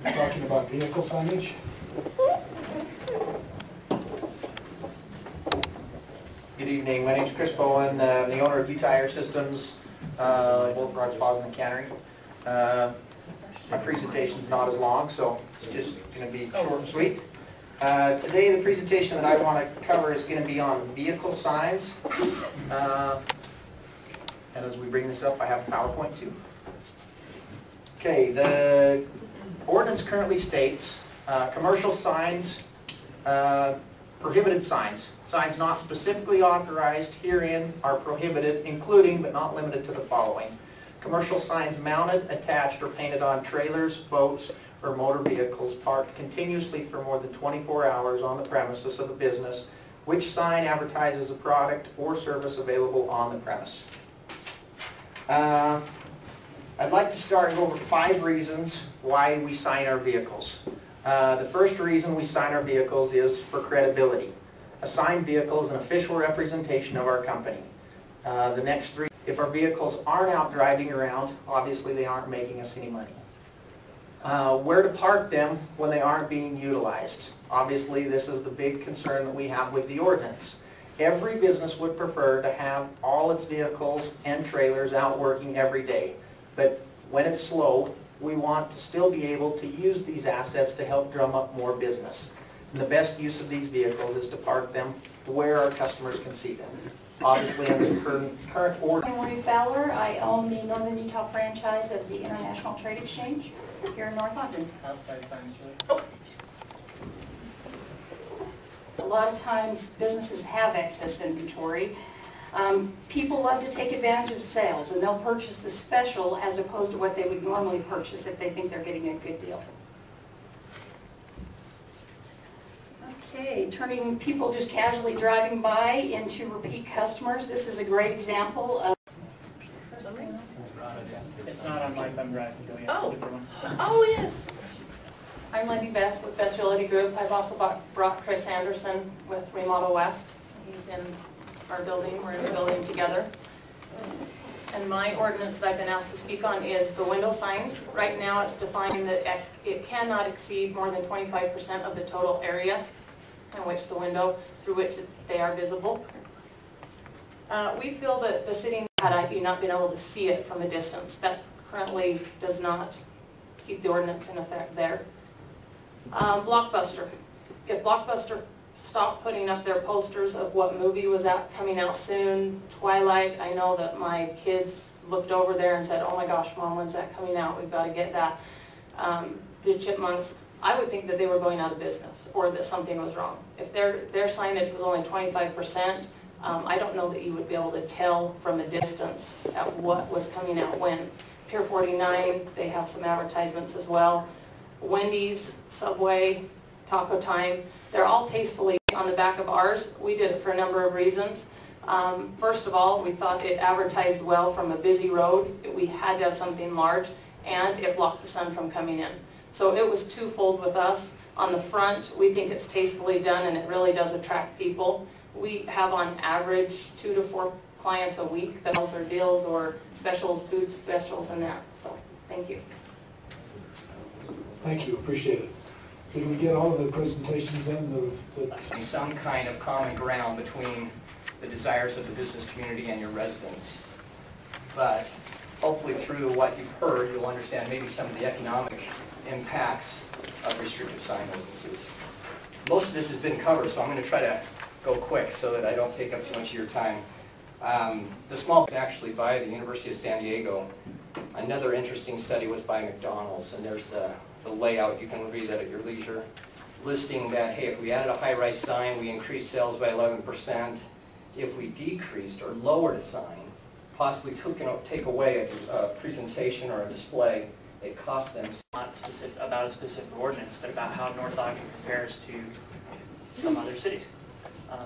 We're talking about vehicle signage. Good evening. My name is Chris Bowen. I'm the owner of Utah Air Systems, both Rods Plaza and Cannery. My presentation's not as long, so it's just going to be short and sweet. Today the presentation that I want to cover is going to be on vehicle signs. And as we bring this up, I have a PowerPoint too. Okay, the ordinance currently states commercial signs, prohibited signs. Signs not specifically authorized herein are prohibited, including but not limited to the following. Commercial signs mounted, attached, or painted on trailers, boats, or motor vehicles parked continuously for more than 24 hours on the premises of a business, which sign advertises a product or service available on the premise. I'd like to start over 5 reasons why we sign our vehicles. The first reason we sign our vehicles is for credibility. A signed vehicle is an official representation of our company. The next 3, if our vehicles aren't out driving around, obviously they aren't making us any money. Where to park them when they aren't being utilized. Obviously this is the big concern that we have with the ordinance. Every business would prefer to have all its vehicles and trailers out working every day. But when it's slow, we want to still be able to use these assets to help drum up more business. And the best use of these vehicles is to park them where our customers can see them. Obviously, under the current order. I'm Marie Fowler. I own the Northern Utah franchise of the International Trade Exchange here in North Ogden. Outside signs, Julie. A lot of times businesses have excess inventory. People love to take advantage of sales, and they'll purchase the special as opposed to what they would normally purchase if they think they're getting a good deal. Okay, turning people just casually driving by into repeat customers. This is a great example of... It's not on my thumb drive. Oh, yes. I'm Lindy Best with Best Realty Group. I've also brought Chris Anderson with Remodel West. He's in our building. We're in the building together. And my ordinance that I've been asked to speak on is the window signs. Right now it's defined that it cannot exceed more than 25% of the total area in which the window, through which they are visible. We feel that the city had not been able to see it from a distance. That currently does not keep the ordinance in effect there. Blockbuster. If Blockbuster stopped putting up their posters of what movie was coming out soon, Twilight, I know that my kids looked over there and said, oh my gosh, Mom, when's that coming out? We've got to get that. The Chipmunks, I would think that they were going out of business or that something was wrong. If their signage was only 25%, I don't know that you would be able to tell from a distance at what was coming out when. Pier 49, they have some advertisements as well. Wendy's, Subway, Taco Time, they're all tastefully on the back of ours. We did it for a number of reasons. First of all, we thought it advertised well from a busy road. We had to have something large, and it blocked the sun from coming in. So it was twofold with us. On the front, we think it's tastefully done, and it really does attract people. We have on average 2 to 4 clients a week that sells their deals or specials, food specials, and that. So thank you. Thank you, appreciate it. Did we get all of the presentations in? Some kind of common ground between the desires of the business community and your residents. But hopefully through what you've heard, you'll understand maybe some of the economic impacts of restrictive sign ordinances. Most of this has been covered, so I'm going to try to go quick so that I don't take up too much of your time. The small is actually by the University of San Diego. Another interesting study was by McDonald's, and there's the layout. You can read that at your leisure, listing that, hey, if we added a high-rise sign, we increased sales by 11%. If we decreased or lowered a sign, possibly take away a presentation or a display, it cost them. Not specific, about a specific ordinance, but about how North Ogden compares to some other cities.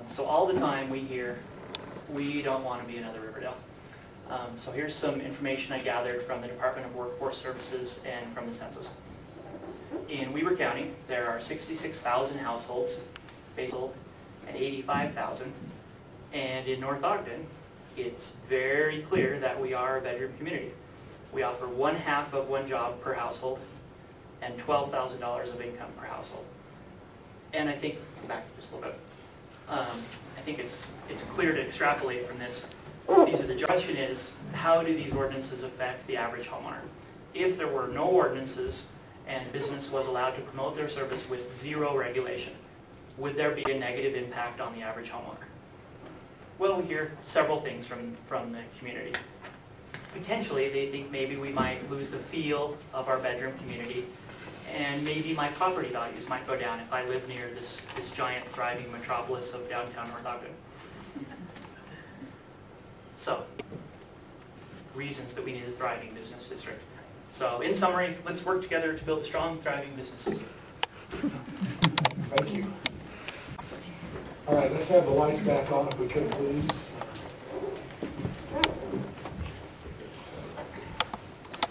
So all the time we hear, we don't want to be another Riverdale. So here's some information I gathered from the Department of Workforce Services and from the census. In Weber County, there are 66,000 households, and 85,000. And in North Ogden, it's very clear that we are a bedroom community. We offer 1/2 of one job per household, and $12,000 of income per household. And I think, back just a little bit, I think it's clear to extrapolate from this. The question is, how do these ordinances affect the average homeowner? If there were no ordinances and business was allowed to promote their service with zero regulation, would there be a negative impact on the average homeowner? Well, we hear several things from the community. Potentially, they think maybe we might lose the feel of our bedroom community, and maybe my property values might go down if I live near this giant thriving metropolis of downtown North Ogden. So, reasons that we need a thriving business district. So, in summary, let's work together to build a strong, thriving business district. Thank you. All right, let's have the lights back on if we could, please.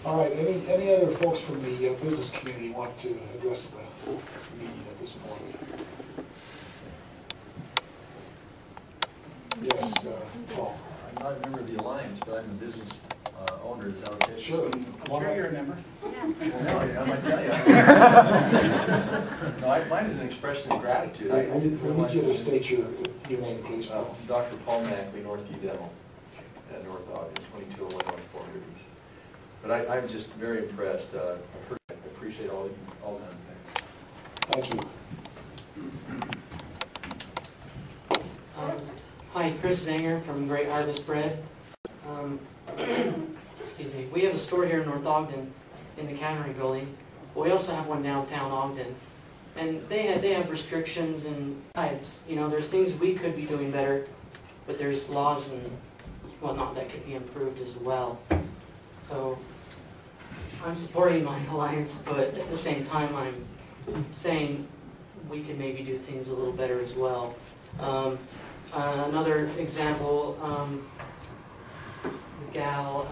All right, any other folks from the business community want to address the meeting at this point? Yes, Paul. I'm not a member of the Alliance, but I'm a business owner. Is that okay? Sure. Sure, you're a member. Well, no, I might tell you. No, mine is an expression of gratitude. I need you to state your name, please. Dr. Paul Mackley, Northview Dental, at North Ogden, 2201 North 400 East. But I'm just very impressed. I appreciate all done. Thank you. Hi, Chris Zanger from Great Harvest Bread. Excuse me. We have a store here in North Ogden in the cannery building, but we also have one downtown Ogden. And they have restrictions and sides. You know, there's things we could be doing better, but there's laws and whatnot that could be improved as well. So I'm supporting my alliance, but at the same time I'm saying we can maybe do things a little better as well. Another example, the gal,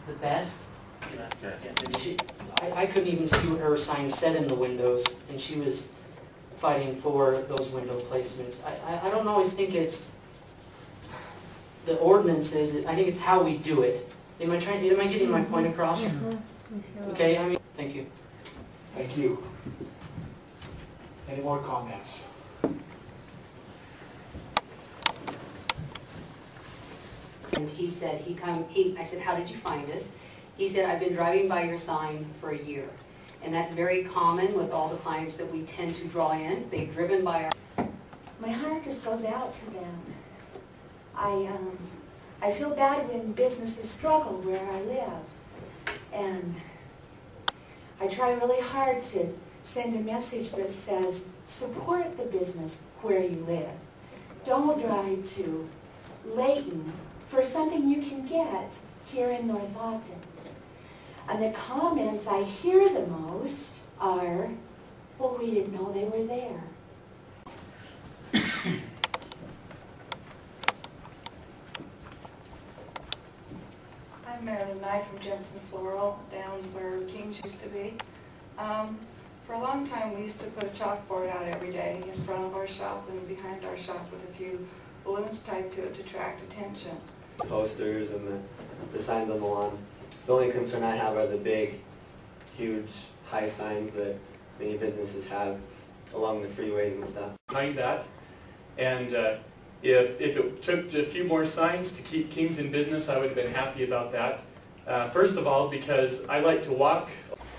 the best, I couldn't even see what her sign said in the windows, and she was fighting for those window placements. I don't always think it's the ordinances, I think it's how we do it. Am I getting my point across? Okay, I mean, thank you. Thank you. Any more comments? And he said, I said, how did you find us? He said, I've been driving by your sign for a year. And that's very common with all the clients that we tend to draw in. They've driven by our... My heart just goes out to them. I feel bad when businesses struggle where I live. And I try really hard to send a message that says, support the business where you live. Don't drive to Layton for something you can get here in North Ogden. And the comments I hear the most are, well, we didn't know they were there. I'm Marilyn Nye from Jensen Floral, down where King's used to be. For a long time, we used to put a chalkboard out every day in front of our shop and behind our shop with a few balloons tied to it to attract attention. Posters and the signs on the lawn. The only concern I have are the big, huge, high signs that many businesses have along the freeways and stuff. Behind that, and if it took a few more signs to keep Kings in business, I would have been happy about that. First of all, because I like to walk,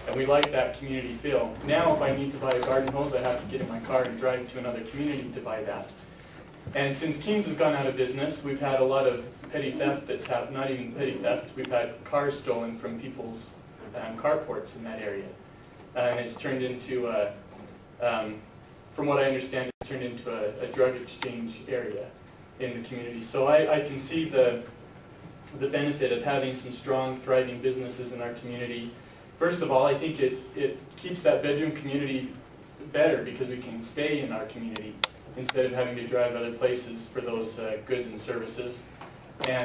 and we like that community feel. Now, if I need to buy a garden hose, I have to get in my car and drive to another community to buy that. And since Kings has gone out of business, we've had a lot of petty theft that's happened, not even petty theft, we've had cars stolen from people's carports in that area. And it's turned into, from what I understand, it's turned into a drug exchange area in the community. So I can see the benefit of having some strong, thriving businesses in our community. First of all, I think it keeps that bedroom community better because we can stay in our community instead of having to drive other places for those goods and services. And